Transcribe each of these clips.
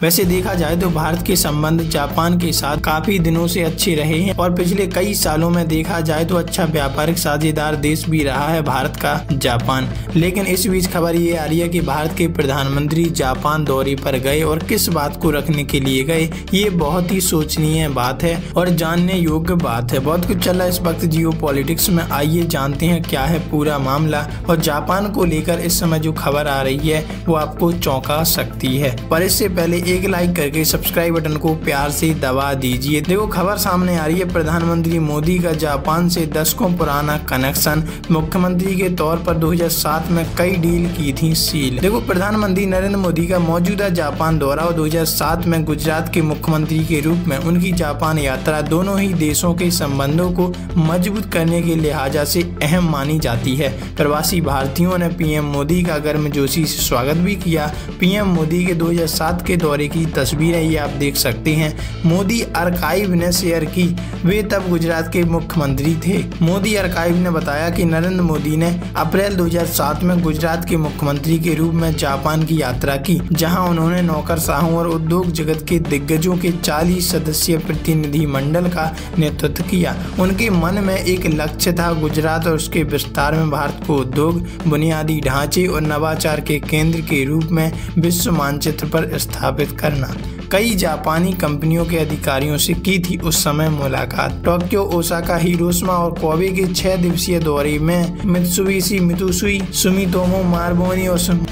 वैसे देखा जाए तो भारत के संबंध जापान के साथ काफी दिनों से अच्छे रहे हैं और पिछले कई सालों में देखा जाए तो अच्छा व्यापारिक साझेदार देश भी रहा है भारत का जापान। लेकिन इस बीच खबर ये आ रही है कि भारत के प्रधानमंत्री जापान दौरे पर गए और किस बात को रखने के लिए गए, ये बहुत ही सोचनीय बात है और जानने योग्य बात है। बहुत कुछ चल रहा है इस वक्त जियो पॉलिटिक्स में, आइए जानते हैं क्या है पूरा मामला। और जापान को लेकर इस समय जो खबर आ रही है वो आपको चौंका सकती है, पर इससे पहले एक लाइक करके सब्सक्राइब बटन को प्यार से दबा दीजिए। देखो खबर सामने आ रही है, प्रधानमंत्री मोदी का जापान से दशकों पुराना कनेक्शन। मुख्यमंत्री के तौर पर 2007 में कई डील की थी सील। देखो प्रधानमंत्री नरेंद्र मोदी का मौजूदा जापान दौरा और 2007 में गुजरात के मुख्यमंत्री के रूप में उनकी जापान यात्रा दोनों ही देशों के संबंधों को मजबूत करने के लिहाजा से अहम मानी जाती है। प्रवासी भारतीयों ने पीएम मोदी का गर्मजोशी से स्वागत भी किया। पीएम मोदी के 2007 के दौरे की तस्वीरें ये आप देख सकते हैं, मोदी आर्काइव ने शेयर की। वे तब गुजरात के मुख्यमंत्री थे। मोदी आर्काइव ने बताया कि नरेंद्र मोदी ने अप्रैल 2007 में गुजरात के मुख्यमंत्री के रूप में जापान की यात्रा की, जहां उन्होंने नौकरशाहों और उद्योग जगत के दिग्गजों के 40 सदस्यीय प्रतिनिधि मंडल का नेतृत्व किया। उनके मन में एक लक्ष्य था, गुजरात और उसके विस्तार में भारत को उद्योग, बुनियादी ढांचे और नवाचार के केंद्र के रूप में विश्व मानचित्र पर स्थापित करना। कई जापानी कंपनियों के अधिकारियों से की थी उस समय मुलाकात। टोक्यो, ओसाका, हिरोशिमा और कोबे के 6 दिवसीय दौरे में Mitsubishi, Mitsui, Sumitomo,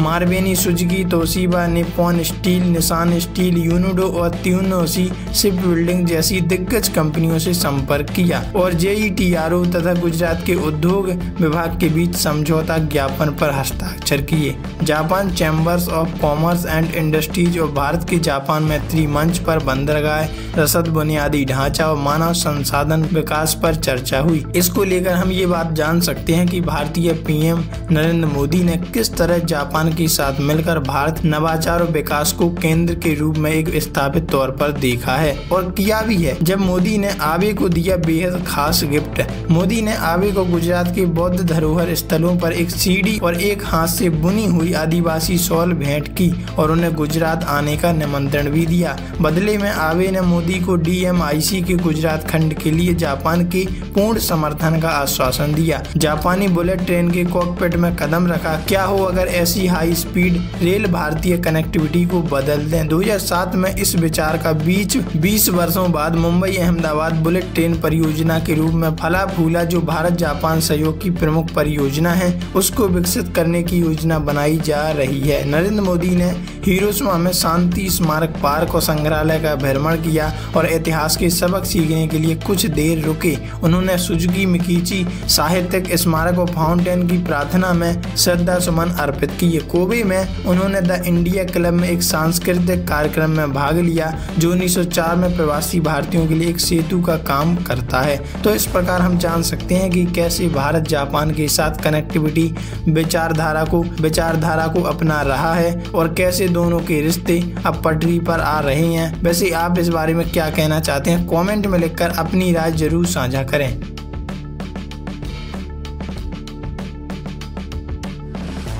Marubeni, Suzuki, Toshiba, Nippon steel, Nissan steel, UNIDO और त्सुनोशी शिप बिल्डिंग जैसी दिग्गज कंपनियों से संपर्क किया और JETRO तथा गुजरात के उद्योग विभाग के बीच समझौता ज्ञापन पर हस्ताक्षर किए। Japan chambers of commerce and industries और भारत के जापान में मंच पर बंदरगाह, रसद, बुनियादी ढांचा और मानव संसाधन विकास पर चर्चा हुई। इसको लेकर हम ये बात जान सकते हैं कि भारतीय पीएम नरेंद्र मोदी ने किस तरह जापान के साथ मिलकर भारत नवाचार और विकास को केंद्र के रूप में एक स्थापित तौर पर देखा है और किया भी है। जब मोदी ने आबे को दिया बेहद खास गिफ्ट। मोदी ने आबे को गुजरात के बौद्ध धरोहर स्थलों पर एक सीढ़ी और एक हाथ से बुनी हुई आदिवासी शॉल भेंट की और उन्हें गुजरात आने का निमंत्रण भी दिया। बदले में आबे ने मोदी को DMIC के गुजरात खंड के लिए जापान के पूर्ण समर्थन का आश्वासन दिया। जापानी बुलेट ट्रेन के कॉकपिट में कदम रखा। क्या हो अगर ऐसी हाई स्पीड रेल भारतीय कनेक्टिविटी को बदल दें। 2007 में इस विचार का 20 वर्षों बाद मुंबई अहमदाबाद बुलेट ट्रेन परियोजना के रूप में फला फूला, जो भारत जापान सहयोग की प्रमुख परियोजना है, उसको विकसित करने की योजना बनाई जा रही है। नरेंद्र मोदी ने हिरोशिमा में शांति स्मारक पार्क और संग्रहालय का भ्रमण किया और इतिहास के सबक सीखने के लिए कुछ देर रुके। उन्होंने सुजुकी मिकीची साहित्यिक स्मारक और फाउंटेन की प्रार्थना में श्रद्धा सुमन अर्पित किए। कोबे में उन्होंने द इंडिया क्लब में एक सांस्कृतिक कार्यक्रम में भाग लिया, जो 1904 में प्रवासी भारतीयों के लिए एक सेतु का काम करता है। तो इस प्रकार हम जान सकते हैं कि कैसे भारत जापान के साथ कनेक्टिविटी विचारधारा को अपना रहा है और कैसे दोनों के रिश्ते अब पटरी पर आ रहे हैं। वैसे आप इस बारे में क्या कहना चाहते हैं, कमेंट में लिखकर अपनी राय जरूर साझा करें।